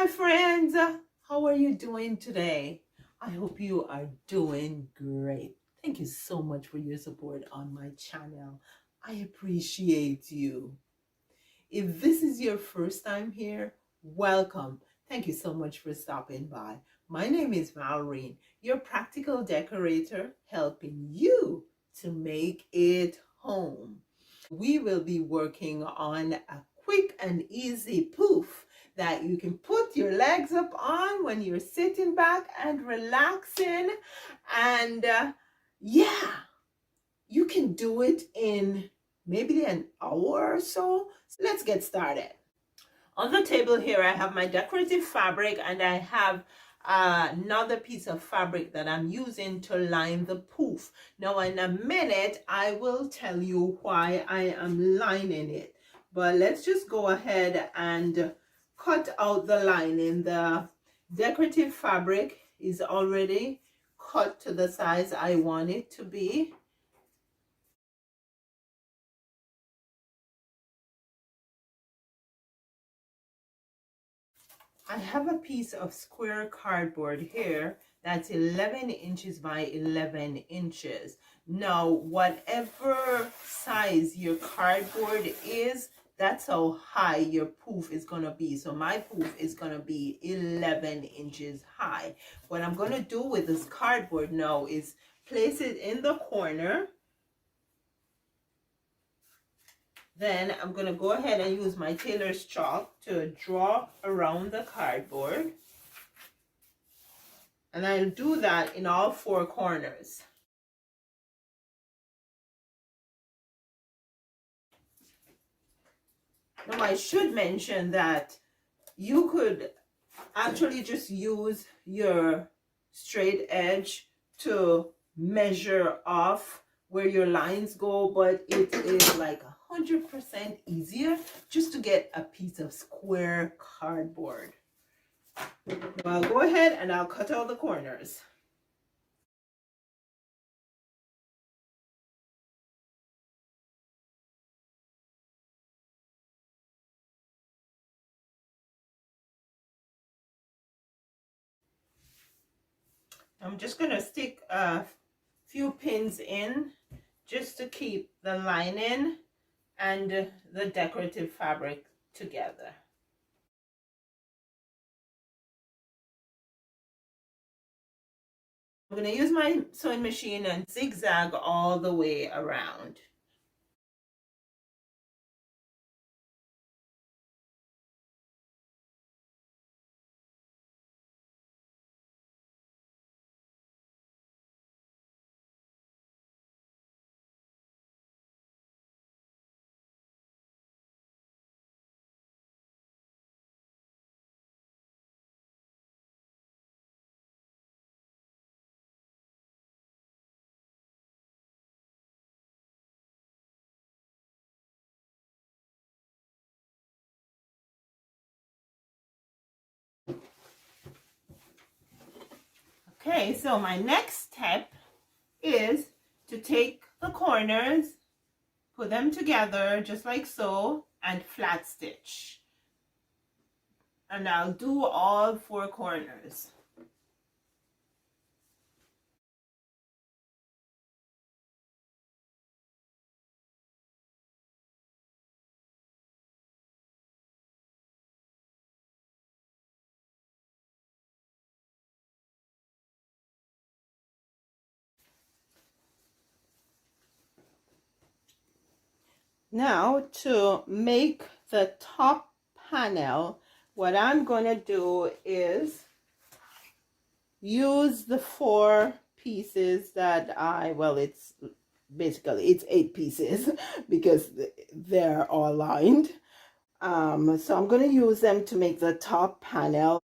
Hi friends, how are you doing today? I hope you are doing great. Thank you so much for your support on my channel. I appreciate you. If this is your first time here, welcome. Thank you so much for stopping by. My name is Valreen, your practical decorator, helping you to make it home. We will be working on a quick and easy poof that you can put your legs up on when you're sitting back and relaxing. And yeah, you can do it in maybe an hour or so. So let's get started. On the table here, I have my decorative fabric and I have another piece of fabric that I'm using to line the poof. Now, in a minute, I will tell you why I am lining it. But let's just go ahead and cut out the lining. The decorative fabric is already cut to the size I want it to be. I have a piece of square cardboard here that's 11 inches by 11 inches. Now, whatever size your cardboard is, that's how high your poof is going to be. So my poof is going to be 11 inches high. What I'm going to do with this cardboard now is place it in the corner. Then I'm going to go ahead and use my tailor's chalk to draw around the cardboard. And I'll do that in all four corners. Now I should mention that you could actually just use your straight edge to measure off where your lines go, but it is like 100% easier just to get a piece of square cardboard. Well, I'll go ahead and I'll cut out the corners. I'm just going to stick a few pins in just to keep the lining and the decorative fabric together. I'm going to use my sewing machine and zigzag all the way around. Okay, so my next step is to take the corners, put them together just like so, and flat stitch. And I'll do all four corners. Now to make the top panel, what I'm going to do is use the four pieces that it's basically it's 8 pieces because they're all lined. So I'm going to use them to make the top panel.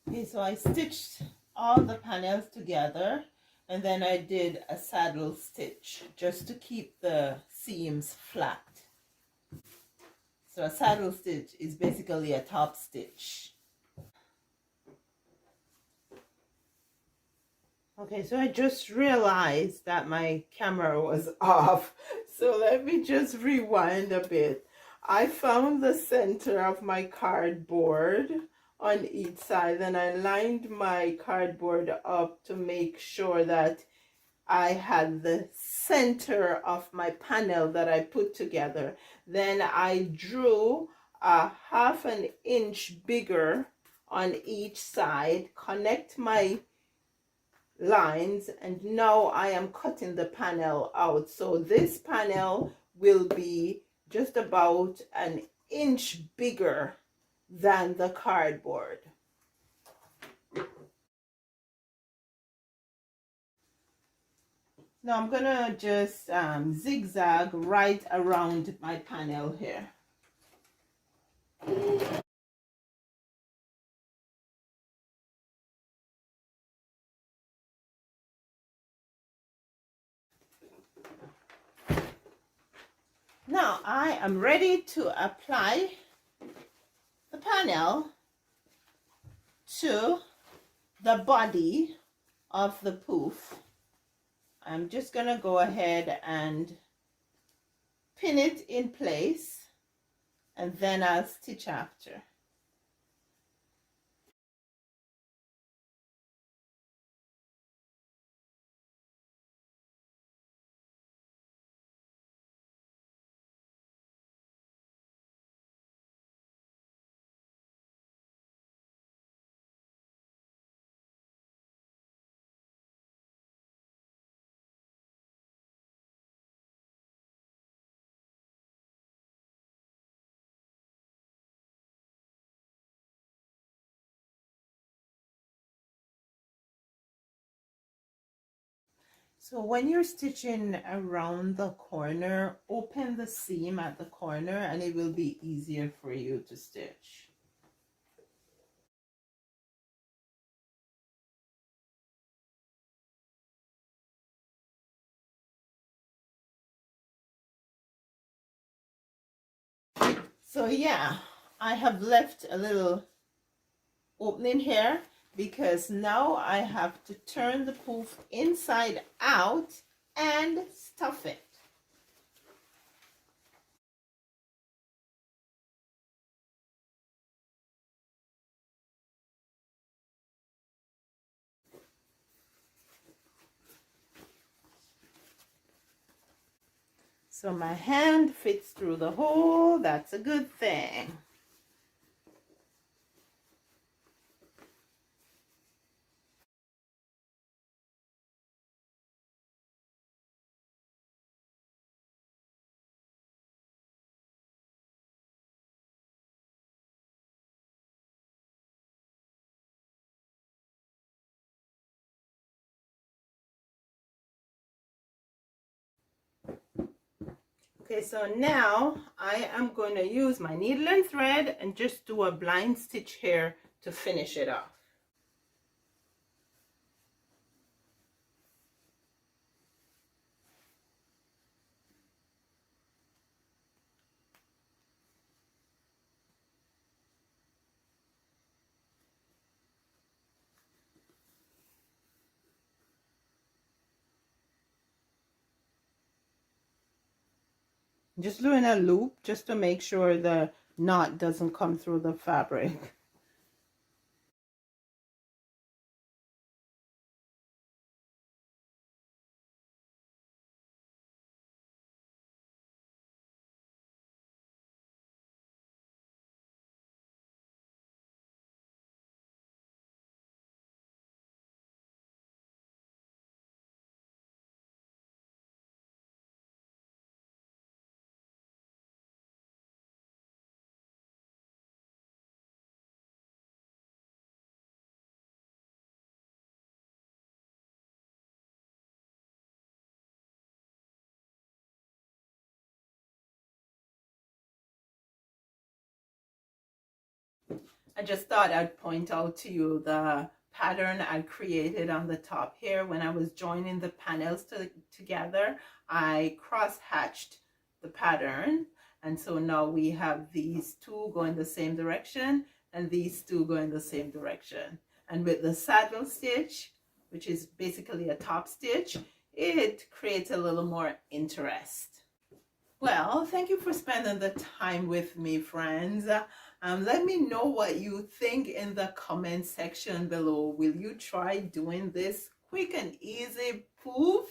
Okay, so I stitched all the panels together, and then I did a saddle stitch just to keep the seams flat. So a saddle stitch is basically a top stitch. Okay, so I just realized that my camera was off. So let me just rewind a bit. I found the center of my cardboard on each side, and I lined my cardboard up to make sure that I had the center of my panel that I put together. Then I drew a 1/2 inch bigger on each side, connect my lines, and now I am cutting the panel out. So this panel will be just about an inch bigger than the cardboard. Now I'm gonna just zigzag right around my panel here. Now I am ready to apply the panel to the body of the poof. I'm just gonna go ahead and pin it in place, and then I'll stitch after. So when you're stitching around the corner, open the seam at the corner and it will be easier for you to stitch. So yeah, I have left a little opening here because now I have to turn the poof inside out and stuff it. So my hand fits through the hole. That's a good thing. Okay, so now I am going to use my needle and thread and just do a blind stitch here to finish it off. Just doing a loop just to make sure the knot doesn't come through the fabric. I just thought I'd point out to you the pattern I created on the top here. When I was joining the panels together, I cross-hatched the pattern. And so now we have these two going the same direction and these two going the same direction. And with the saddle stitch, which is basically a top stitch, it creates a little more interest. Well, thank you for spending the time with me, friends. Let me know what you think in the comment section below. Will you try doing this quick and easy poof?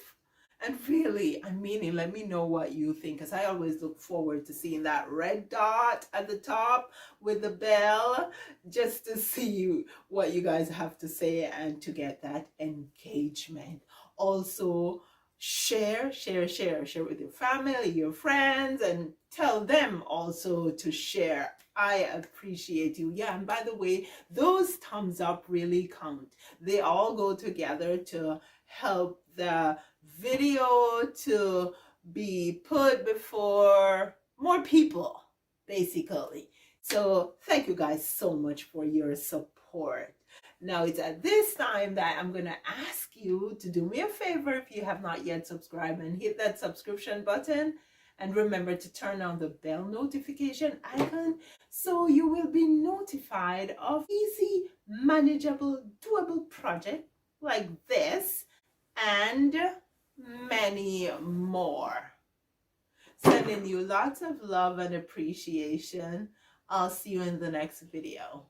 And really, I mean, let me know what you think, because I always look forward to seeing that red dot at the top with the bell, just to see what you guys have to say and to get that engagement. Also, share with your family, your friends, and tell them also to share. I appreciate you. Yeah, and by the way, those thumbs up really count. They all go together to help the video to be put before more people, basically. So thank you guys so much for your support. Now it's at this time that I'm gonna ask you to do me a favor if you have not yet subscribed, and hit that subscription button, and remember to turn on the bell notification icon so you will be notified of easy, manageable, doable project like this and many more. Sending you lots of love and appreciation. I'll see you in the next video.